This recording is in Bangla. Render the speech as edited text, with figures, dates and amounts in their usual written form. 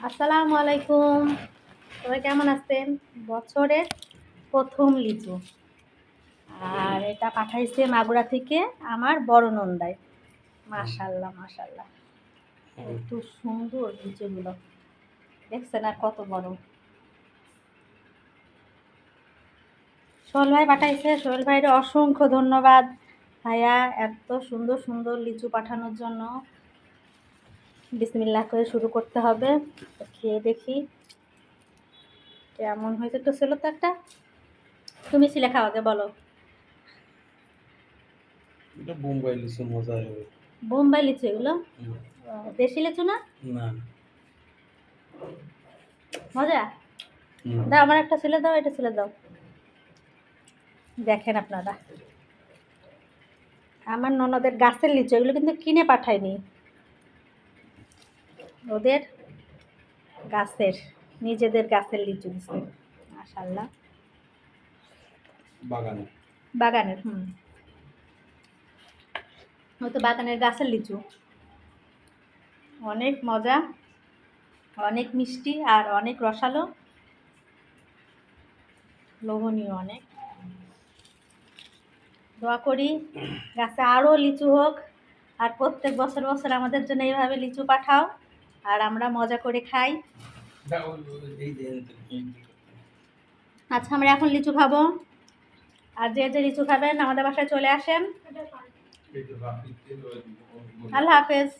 আসসালামু আলাইকুম। সবাই কেমন আছেন? বছরের প্রথম লিচু, আর এটা পাঠাইছে মাগুরা থেকে আমার বড় নন্দাই। মাশাল্লাহ মাশাল্লাহ, এত সুন্দর লিচুগুলো দেখছেন, আর কত বড়। সোহেল ভাই পাঠাইছে, সোহেল ভাইয়ের অসংখ্য ধন্যবাদ। ভাইয়া এত সুন্দর সুন্দর লিচু পাঠানোর জন্য। বিসমিল্লাহ করে শুরু করতে হবে। খেয়ে দেখি কেমন হয়েছে। তো ছিল তো একটা, তুমি ছিলে খাও আগে, বলো। এটা বোম্বাই লিচু, মজা হবে। বোম্বাই লিচু এগুলো? দেশি লিচু না? না। মজা? দাও আমার একটা ছিলে দাও, এটা ছিলে দাও। দেখেন আপনারা, আমার ননদের গাছের লিচু, এগুলো কিন্তু কিনে পাঠায়নি, ওদের গাছের, নিজেদের গাছের লিচু দিচ্ছে। মাশাআল্লাহ, বাগানে বাগানের। ওই তো বাগানের গাছের লিচু, অনেক মজা, অনেক মিষ্টি আর অনেক রসালো, লোভনীয় অনেক। দোয়া করি গাছে আরও লিচু হোক, আর প্রত্যেক বছর বছর আমাদের জন্য এইভাবে লিচু পাঠাও, আর আমরা মজা করে খাই। আচ্ছা, আমরা এখন লিচু খাবো, আর যে যে লিচু খাবেন আমাদের বাসায় চলে আসেন। আল্লাহ হাফেজ।